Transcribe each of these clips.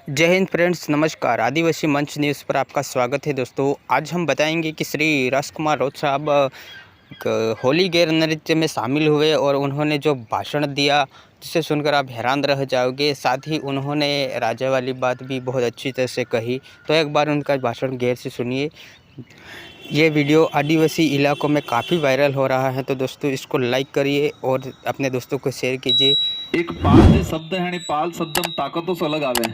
जय हिंद फ्रेंड्स, नमस्कार। आदिवासी मंच न्यूज़ पर आपका स्वागत है दोस्तों। आज हम बताएंगे कि श्री राजकुमार राउत साहब होली गैर नृत्य में शामिल हुए और उन्होंने जो भाषण दिया जिसे सुनकर आप हैरान रह जाओगे। साथ ही उन्होंने राजा वाली बात भी बहुत अच्छी तरह से कही। तो एक बार उनका भाषण गैर से सुनिए। ये वीडियो आदिवासी इलाकों में काफ़ी वायरल हो रहा है, तो दोस्तों इसको लाइक करिए और अपने दोस्तों को शेयर कीजिए। एक पाल जे शब्द है पाल शब्दम ताकतों अलग आवे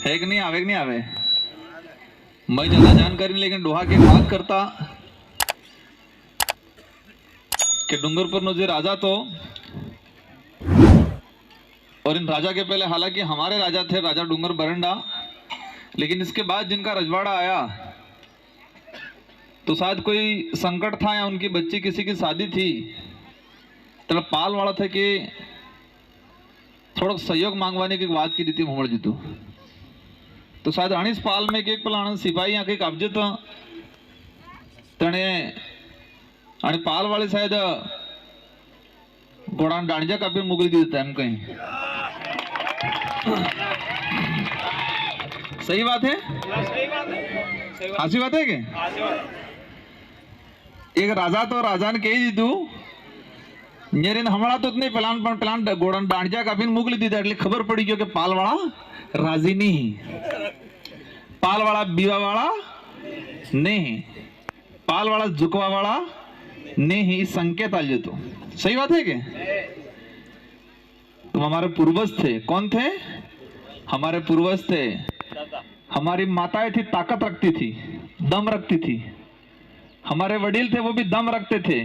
है कि नहीं आवे कि नहीं आवे। मैं ज्यादा जानकारी नहीं, लेकिन डोहा की बात करता कि डूंगरपुर नो जे राजा तो और इन राजा के पहले हालांकि हमारे राजा थे, राजा डूंगर बरंडा, लेकिन इसके बाद जिनका रजवाड़ा आया तो शायद कोई संकट था या उनकी बच्ची किसी की शादी थी, तो पाल वाला था कि थोड़ा सहयोग मांगवाने की बात की थी भूमड़ जीतू। तो शायद अणीस पाल में एक पला सिपाही या कई अब्जे तो तणे आणि पाल वाले शायद घोड़ा डांडिया कापी मुगली दी देता है कहीं। सही बात है, हासी बात है कि एक राजा तो राजा ने कही दीधु नेरीन हमारा तो नहीं प्लान घोड़ा डांडिया कापी मुगली दी એટલે खबर पड़ी गयो कि पाल वाला राजी नहीं, पाल वाला बीवा वाला नहीं, पाल वाला झुकवा वाला नहीं, संकेत आ तो सही बात है क्या। तुम हमारे पूर्वज थे, कौन थे? हमारे पूर्वज थे। हमारी माताएं थी, ताकत रखती थी, दम रखती थी। हमारे वडील थे, वो भी दम रखते थे।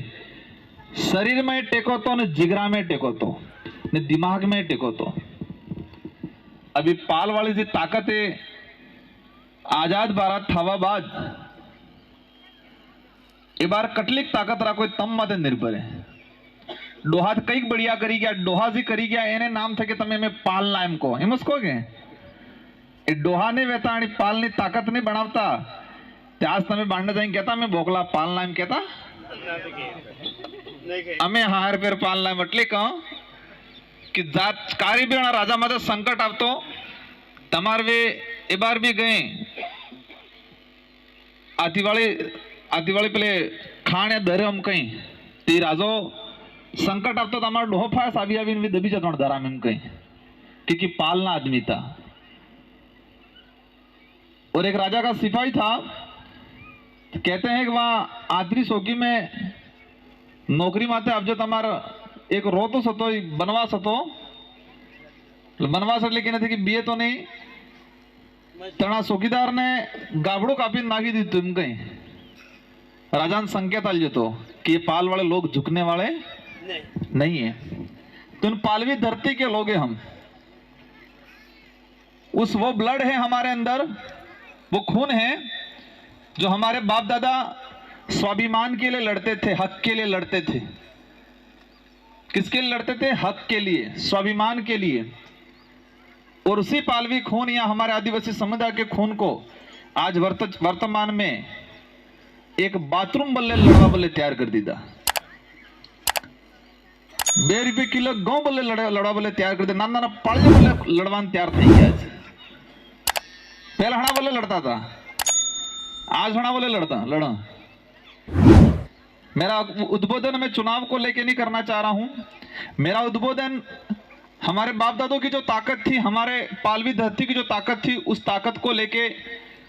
शरीर में टेको तो न जिगरा में टेको तो न दिमाग में टेको तो। अभी पाल वाली जी ताकत है आजाद भारत थावा बाद ए बार कटलिक ताकत राखो तम मत निर्भर है। डोहा कई बढ़िया करी गया, डोहा जी करी गया एने नाम थे कि तमे में पाल नाम को एम उसको के ए डोहा ने वेता आणि पाल ने ताकत ने बनावता त्यास तमे बांडा जाई कहता मैं बोकला पाल नाम कहता अमे हार पेर पाल नाम એટલે का कि जात कारी भी राजा मत संकट आवतो तमार वे ए बार भी गए आदिवाली पेले खाण या दरे हम कहीं ती राजो संकट आवतो तमार डोहो फास आवी आवी ने दबी जतो दरा में कहीं क्योंकि पालना आदमी था। और एक राजा का सिपाही था, कहते हैं कि वहां आदरी सोकी में नौकरी माते अब जो तमार एक रो तो सतो बनवास हतो, बनवास એટલે કે નથી કે બીએ તો નહીં તણા ચોકીદાર ने गाबड़ो कापी नागी दी तुम कहीं राजा ने संकेत आल तो कि ये पाल वाले लोग झुकने वाले नहीं है। तो इन पालवी धरती के लोग हैं हम, उस वो ब्लड है हमारे अंदर, वो खून है जो हमारे बाप दादा स्वाभिमान के लिए लड़ते थे, हक के लिए लड़ते थे। किसके लिए लड़ते थे? हक के लिए, स्वाभिमान के लिए। और उसी पालवी खून या हमारे आदिवासी समुदाय के खून को आज वर्तमान में एक बाथरूम बल्ले लड़वा बल्ले तैयार कर दीदा। 2 रुपये किलो गांव बल्ले लड़वा बल्ले तैयार कर दे, नाना नाना पाले बल्ले लड़वान तैयार थी गया। पहले हड़ा बल्ले लड़ता था, आज हड़ा बल्ले लड़ा। मेरा उद्बोधन मैं चुनाव को लेके नहीं करना चाह रहा हूं। मेरा उद्बोधन हमारे बाप दादों की जो ताकत थी, हमारे पालवी धरती की जो ताकत थी, उस ताकत को लेके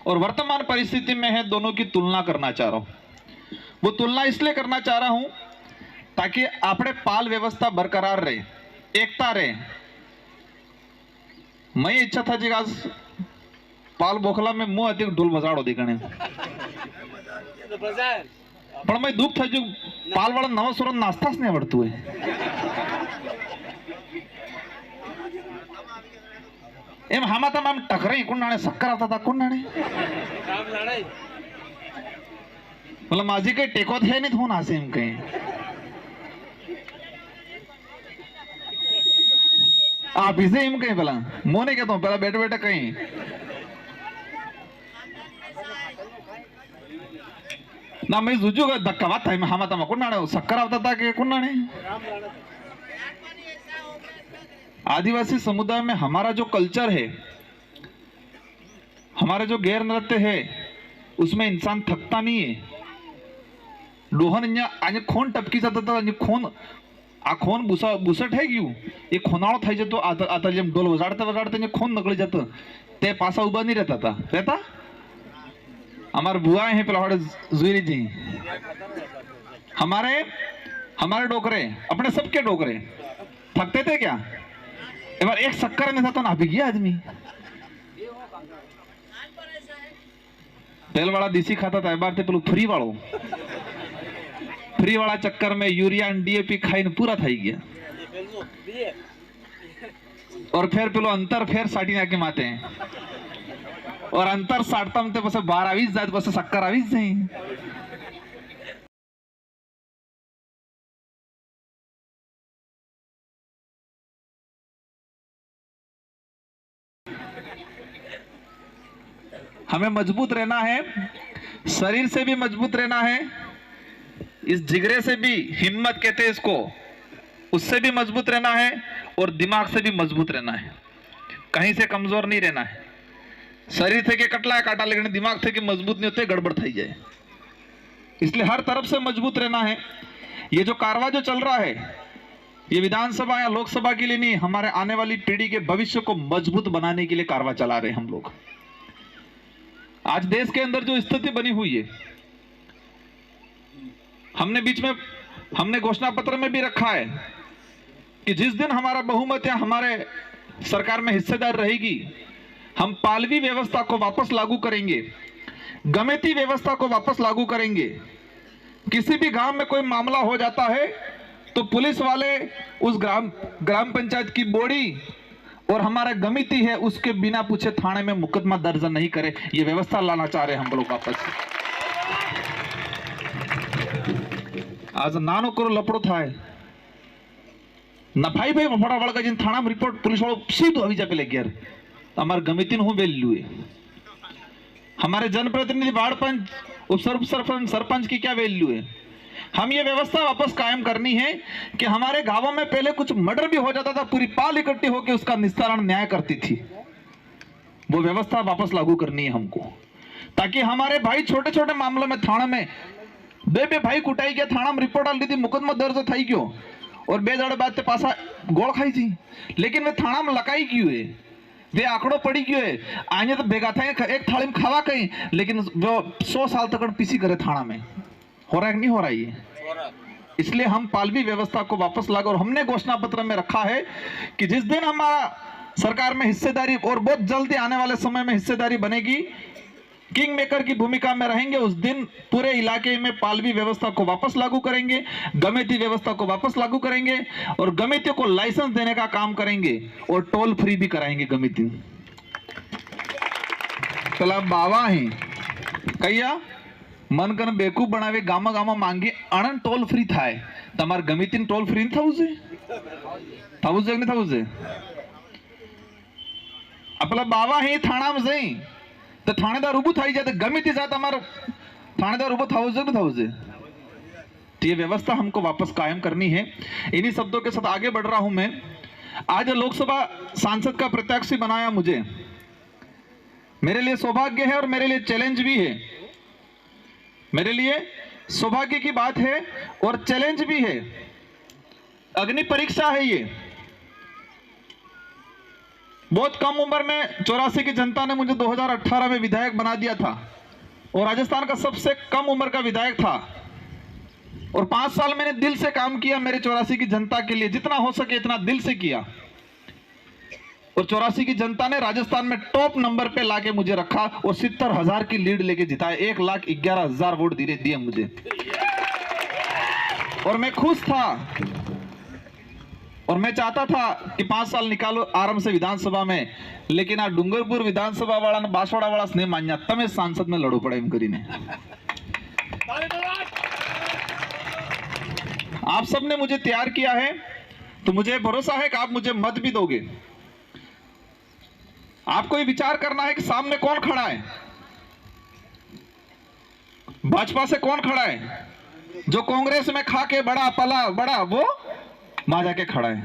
और वर्तमान परिस्थिति में है दोनों की तुलना करना चाह रहा हूं। वो तुलना इसलिए करना चाह रहा हूं ताकि आपने पाल व्यवस्था बरकरार रहे, एकता रहे। मैं इच्छा था जी आज पाल बोखला में मुंह अति ढोल बजाड़ो दिखने, पर मैं दुख था जो पाल वाला नवा सुर नास्ताच नहीं आवड़तु है एम हामा तम हम टकरे कौन नाणे सक्कर आता था कौन नाणे मतलब माझी कहीं टेको थे नहीं थोन आसे हम कहीं आप इसे हम कहीं पहला मोने कहता हूँ पहला बैठे बैठे कहीं ना मैं जुजू का धक्का बात था हामा तम कौन नाणे सक्कर आता था कि कौन नाणे। आदिवासी समुदाय में हमारा जो कल्चर है हमारे जो गैर नृत्य है उसमें इंसान थकता नहीं है। डोहन आणि खोन टपकी जातात आणि खोन आ खोन बुसट है क्यों ये खोनाळो थाई जतो आता जेम डोल वजाड़ते वजाड़ते खोन नकली जातं ते पासा उभा नहीं रहता हमारे बुआ हैं पिलावड़े जुरी जी हमारे डोकरे अपने सबके डोकरे थकते थे क्या? एक बार एक शक्कर में था तो ना गया आदमी। तेल वाला देसी खाता था, बार पेलू फ्री वाला चक्कर में यूरिया डीएपी खाई पूरा था गया। और फिर पेलो अंतर फिर साटी आके माते हैं और अंतर साटता ते बस 12-20 जात बस 17-20 जाई। हमें मजबूत रहना है, शरीर से भी मजबूत रहना है, इस जिगरे से भी, हिम्मत कहते हैं इसको, उससे भी मजबूत रहना है और दिमाग से भी मजबूत रहना है। कहीं से कमजोर नहीं रहना है। शरीर थे के कटला है काटा लेकिन दिमाग थे के मजबूत नहीं होते, गड़बड़ थी जाए। इसलिए हर तरफ से मजबूत रहना है। ये जो कारवा जो चल रहा है ये विधानसभा या लोकसभा के लिए नहीं, हमारे आने वाली पीढ़ी के भविष्य को मजबूत बनाने के लिए कारवा चला रहे हैं हम लोग। आज देश के अंदर जो स्थिति बनी हुई है, हमने बीच में हमने घोषणा पत्र में भी रखा है कि जिस दिन हमारा बहुमत या हमारे सरकार में हिस्सेदार रहेगी, हम पालवी व्यवस्था को वापस लागू करेंगे, गमेती व्यवस्था को वापस लागू करेंगे। किसी भी गांव में कोई मामला हो जाता है तो पुलिस वाले उस ग्राम पंचायत की बोर्डी और हमारा गमिति है उसके बिना पूछे थाने में मुकदमा दर्ज नहीं करे। ये व्यवस्था लाना चाह रहे हैं हम लोग वापस। आज नानो करो लपड़ो थाय नफाई भाई फटा वड़ा जिन थाना में रिपोर्ट पुलिस वालों सीधो अभी जा पे ले गया। हमारे गमितिन हूं वैल्यू है, हमारे जनप्रतिनिधि वार्ड पंच उप सरपंच की क्या वैल्यू है। हम ये व्यवस्था वापस कायम करनी है कि हमारे गांवों में पहले कुछ मर्डर भी हो जाता था, पूरी पाल इकट्ठी होकर उसका निस्तारण न्याय करती थी। वो व्यवस्था वापस लागू करनी है हमको, ताकि हमारे भाई छोटे छोटे मामलों में थाना में बे भाई कुटाई गया, थाना में रिपोर्ट डाल दी थी, मुकदमा दर्ज था क्यों और बेजड़ बात पासा गोड़ खाई थी, लेकिन वे थाना में लकाई क्यों है, वे आंकड़ों पड़ी क्यों है। आने तो बेगा था एक थाली में खावा कहीं, लेकिन वो 100 साल तक पीसी करे थाना में हो रहा है कि नहीं हो रहा है। इसलिए हम पालवी व्यवस्था को वापस लागू, और हमने घोषणा पत्र में रखा है कि जिस दिन हमारा सरकार में हिस्सेदारी और बहुत जल्दी आने वाले समय में हिस्सेदारी बनेगी, किंग मेकर की भूमिका में रहेंगे, उस दिन पूरे इलाके में पालवी व्यवस्था को वापस लागू करेंगे, गमेती व्यवस्था को वापस लागू करेंगे और गमेती को लाइसेंस देने का काम करेंगे और टोल फ्री भी कराएंगे गमेती। चला बाबा ही कहिया मन कर बेकूफ बनावे गामा गामा मांगे अणन टोल फ्री थाय तमार गमितिन टोल फ्री था उसे नहीं था उसे आपला बाबा ही थाना में जाई तो थानेदार उबू थाई जाते गमिति जात हमार थानेदार उबू था उसे। तो ये व्यवस्था हमको वापस कायम करनी है। इन्हीं शब्दों के साथ आगे बढ़ रहा हूं मैं। आज लोकसभा सांसद का प्रत्याशी बनाया मुझे, मेरे लिए सौभाग्य है और मेरे लिए चैलेंज भी है। मेरे लिए सौभाग्य की बात है और चैलेंज भी है, अग्नि परीक्षा है ये। बहुत कम उम्र में 84 की जनता ने मुझे 2018 में विधायक बना दिया था और राजस्थान का सबसे कम उम्र का विधायक था और 5 साल मैंने दिल से काम किया मेरे 84 की जनता के लिए, जितना हो सके इतना दिल से किया और 84 की जनता ने राजस्थान में टॉप नंबर पे लाके मुझे रखा और 70,000 की लीड लेके जिताया। 1,11,000 वोट दिए मुझे और मैं खुश था और मैं चाहता था कि 5 साल निकालो आराम से विधानसभा में, लेकिन आ डूंगरपुर विधानसभा वाला ने बांसवाड़ा वाला स्नेह मान्या तमें सांसद में लड़ो पड़े करीने। आप सबने मुझे तैयार किया है तो मुझे भरोसा है कि आप मुझे मत भी दोगे। आपको ये विचार करना है कि सामने कौन खड़ा है, भाजपा से कौन खड़ा है, जो कांग्रेस में खा के बड़ा पला बड़ा वो मां जाके खड़ा है।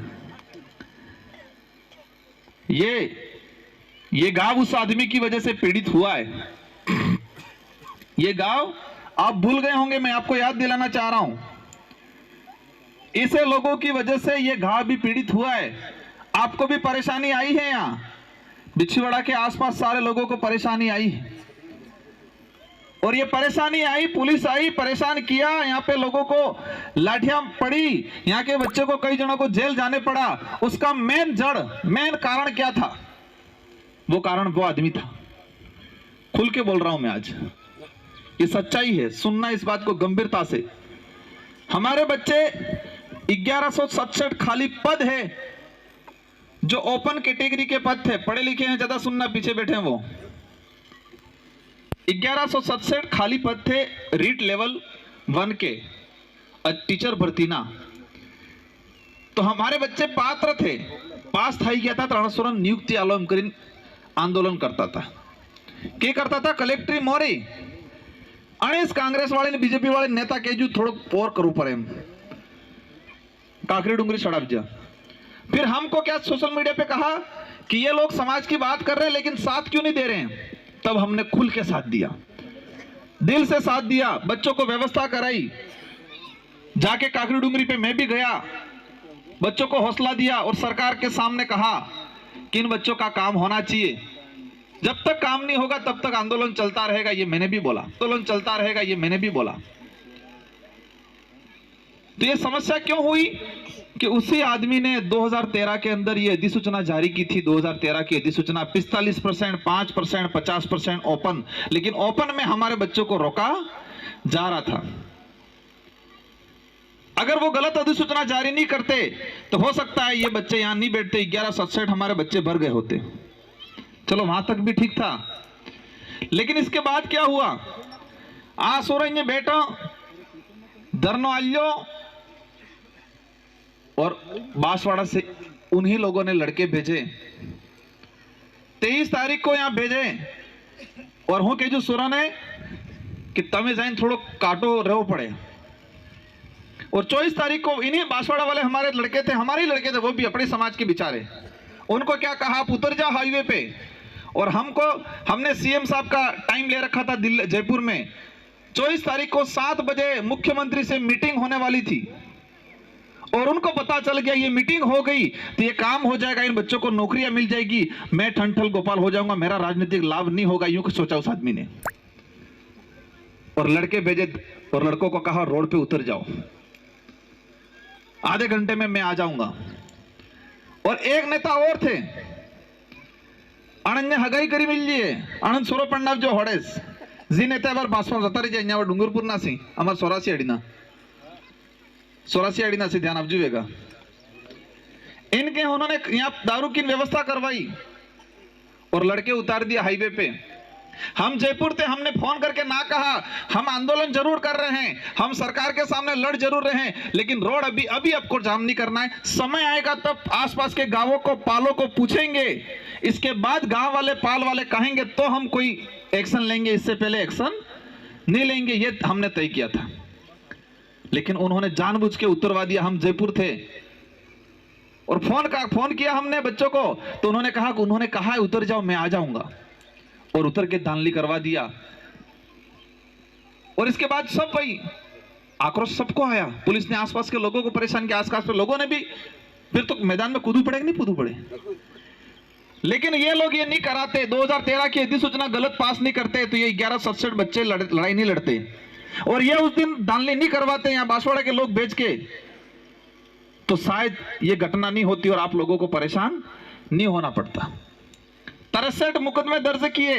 ये ये गांव उस आदमी की वजह से पीड़ित हुआ है। ये गांव आप भूल गए होंगे, मैं आपको याद दिलाना चाह रहा हूं, ऐसे लोगों की वजह से ये गांव भी पीड़ित हुआ है। आपको भी परेशानी आई है, यहां बिछीवाड़ा के आसपास सारे लोगों को परेशानी आई है। और ये परेशानी आई, पुलिस आई, परेशान किया, यहाँ पे लोगों को लाठियां पड़ी, यहाँ के बच्चों को, कई जनों को जेल जाने पड़ा। उसका मेन कारण क्या था? वो कारण वो आदमी था। खुल के बोल रहा हूं मैं आज, ये सच्चाई है, सुनना इस बात को गंभीरता से। हमारे बच्चे 1167 खाली पद है जो ओपन कैटेगरी के पद थे, पढ़े लिखे हैं ज्यादा, सुनना, पीछे बैठे हैं वो। 1167 खाली पद थे रीट लेवल 1 के टीचर भर्ती ना। तो हमारे बच्चे पात्र थे, पास था गया था रणसोरन नियुक्ति आंदोलन करता था। क्या करता था? कलेक्टरी मोरी अणेस कांग्रेस वाले ने, बीजेपी वाले नेता केजू थोड़ा और करू पड़े, काकरी डूंगरी सड़प जा। फिर हमको क्या सोशल मीडिया पे कहा कि ये लोग समाज की बात कर रहे हैं लेकिन साथ क्यों नहीं दे रहे हैं? तब हमने खुल के साथ दिया, दिल से साथ दिया, बच्चों को व्यवस्था कराई, जाके काकरी डूंगरी पे मैं भी गया, बच्चों को हौसला दिया और सरकार के सामने कहा कि इन बच्चों का काम होना चाहिए। जब तक काम नहीं होगा तब तक आंदोलन चलता रहेगा, ये मैंने भी बोला। आंदोलन चलता रहेगा, ये मैंने भी बोला। तो ये समस्या क्यों हुई कि उसी आदमी ने 2013 के अंदर ये अधिसूचना जारी की थी। 2013 की अधिसूचना 45%, 5%, 50% ओपन, लेकिन ओपन में हमारे बच्चों को रोका जा रहा था। अगर वो गलत अधिसूचना जारी नहीं करते तो हो सकता है ये बच्चे यहां नहीं बैठते, 1167 हमारे बच्चे भर गए होते। चलो वहां तक भी ठीक था, लेकिन इसके बाद क्या हुआ? आ सोरेंगे बेटो धरनो आल्यो, और बांसवाड़ा से उन्हीं लोगों ने लड़के भेजे, 23 तारीख को यहां भेजे, और हूं के जो सुरा ने कि तमे जाइन थोड़ो काटो रहो पड़े। और 24 तारीख को इन्हीं बांसवाड़ा वाले हमारे लड़के थे, हमारे ही लड़के थे, वो भी अपने समाज के बेचारे। उनको क्या कहा? आप उतर जाओ हाईवे पे। और हमने सीएम साहब का टाइम ले रखा था दिल्ली, जयपुर में। 24 तारीख को 7 बजे मुख्यमंत्री से मीटिंग होने वाली थी, और उनको पता चल गया ये मीटिंग हो गई तो ये काम हो जाएगा, इन बच्चों को नौकरियां मिल जाएगी, मैं ठंठल गोपाल हो जाऊंगा, मेरा राजनीतिक लाभ नहीं होगा, यूं सोचा उस आदमी ने। और लड़के भेजे और लड़कों को कहा रोड पे उतर जाओ, आधे घंटे में मैं आ जाऊंगा। और एक नेता और थे, आनंद ने हगाई करी मिलिए, आनंद सोरो पंडाव जो होडेस जी नेता बार बासवा जता रही जाए डूंगरपुर ना सी अमर 84 अड़ी ना से ध्यान आपजुएगा। इनके उन्होंने यहाँ दारू की व्यवस्था करवाई और लड़के उतार दिया हाईवे पे। हम जयपुर थे, हमने फोन करके ना कहा, हम आंदोलन जरूर कर रहे हैं, हम सरकार के सामने लड़ जरूर रहे हैं, लेकिन रोड अभी आपको जाम नहीं करना है। समय आएगा तब आसपास के गांवों को, पालों को पूछेंगे, इसके बाद गांव वाले, पाल वाले कहेंगे तो हम कोई एक्शन लेंगे, इससे पहले एक्शन नहीं लेंगे, ये हमने तय किया था। लेकिन उन्होंने जानबूझ के उतरवा दिया। हम जयपुर थे और फोन किया हमने बच्चों को, तो उन्होंने कहा है उतर जाओ, मैं आ जाऊंगा, और उतर के दानली करवा दिया। और इसके बाद सब भाई आक्रोश सबको आया, पुलिस ने आसपास के लोगों को परेशान किया, आसपास के लोगों ने भी फिर तो मैदान में कूदू पड़े, नहीं कूदू पड़े। लेकिन ये लोग ये नहीं कराते, 2013 की अधिसूचना गलत पास नहीं करते तो ये 1167 बच्चे लड़ाई नहीं लड़ते, और ये उस दिन दानली नहीं करवाते यहाँ बांसवाड़ा के लोग बेच के, तो शायद ये घटना नहीं होती और आप लोगों को परेशान नहीं होना पड़ता। 63 मुकदमे दर्ज किए,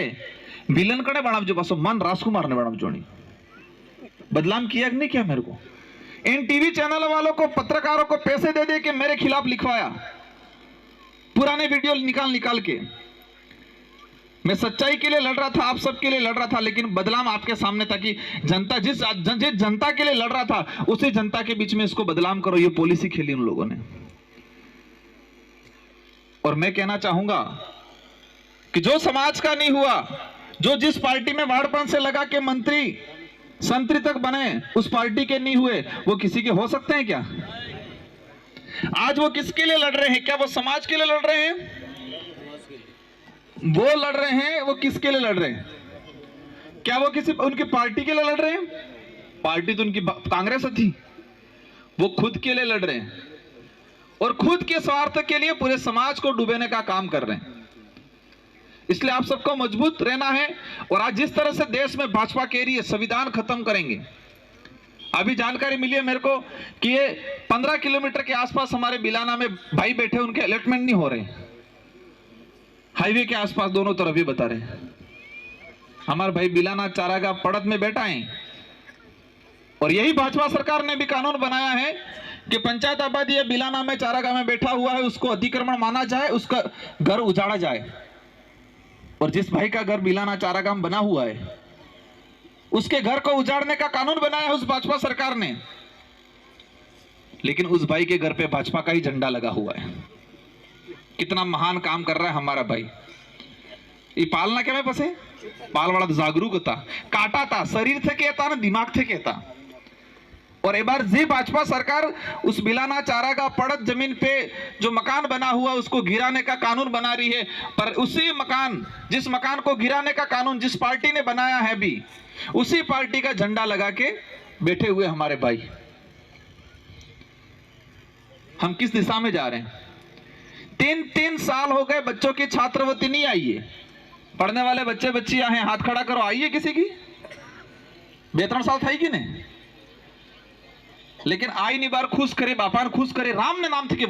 विलन कड़े बनाव जो बसो मन राजकुमार ने बनाव जोनी, बदनाम किया कि नहीं किया मेरे को? इन टीवी चैनल वालों को, पत्रकारों को पैसे दे दे के मेरे खिलाफ लिखवाया, पुराने वीडियो निकाल के। मैं सच्चाई के लिए लड़ रहा था, आप सबके लिए लड़ रहा था, लेकिन बदलाव आपके सामने था कि जनता जिस जनता के लिए लड़ रहा था उसी जनता के बीच में इसको बदलाव करो, ये पॉलिसी खेली उन लोगों ने। और मैं कहना चाहूंगा कि जो समाज का नहीं हुआ, जो जिस पार्टी में वार्ड से लगा के मंत्री संतरी तक बने, उस पार्टी के नहीं हुए, वो किसी के हो सकते हैं क्या? आज वो किसके लिए लड़ रहे हैं? क्या वो समाज के लिए लड़ रहे हैं? वो लड़ रहे हैं, वो किसके लिए लड़ रहे हैं? क्या वो किसी उनकी पार्टी के लिए लड़ रहे हैं? पार्टी तो उनकी कांग्रेस थी। वो खुद के लिए लड़ रहे हैं और खुद के स्वार्थ के लिए पूरे समाज को डुबाने का काम कर रहे हैं। इसलिए आप सबको मजबूत रहना है। और आज जिस तरह से देश में भाजपा कह रही है संविधान खत्म करेंगे, अभी जानकारी मिली है मेरे को कि ये 15 किलोमीटर के आसपास हमारे बिलाना में भाई बैठे, उनके अलॉटमेंट नहीं हो रहे, हाईवे के आसपास दोनों तरफ ही बता रहे हैं। हमारे भाई बिलाना चारागाह पड़त में बैठा है और यही भाजपा सरकार ने भी कानून बनाया है कि पंचायत आबादी या बिलाना में चारागाह में बैठा हुआ है उसको अतिक्रमण माना जाए, उसका घर उजाड़ा जाए। और जिस भाई का घर बिलाना चारागाह में बना हुआ है उसके घर को उजाड़ने का कानून बनाया है उस भाजपा सरकार ने, लेकिन उस भाई के घर पे भाजपा का ही झंडा लगा हुआ है। कितना महान काम कर रहा है हमारा भाई। ये पालना क्या में फंसे, पाल वाला जागरूक था, काटा था, शरीर थे कहता ना दिमाग थे कहता। और एक बार जी भाजपा सरकार उस बिलाना चारागाह पड़त जमीन पे जो मकान बना हुआ उसको गिराने का कानून बना रही है। पर उसी मकान, जिस मकान को गिराने का कानून जिस पार्टी ने बनाया है भी, उसी पार्टी का झंडा लगा के बैठे हुए हमारे भाई। हम किस दिशा में जा रहे हैं? 3 साल हो गए बच्चों की छात्रवृत्ति नहीं आई है। पढ़ने वाले बच्चे बच्चियां हैं, हाथ खड़ा करो, आई है किसी की? 2-3 साल था ही कि नहीं? लेकिन आई नहीं, बार खुश करे बापा खुश करे, राम ने नाम थे कि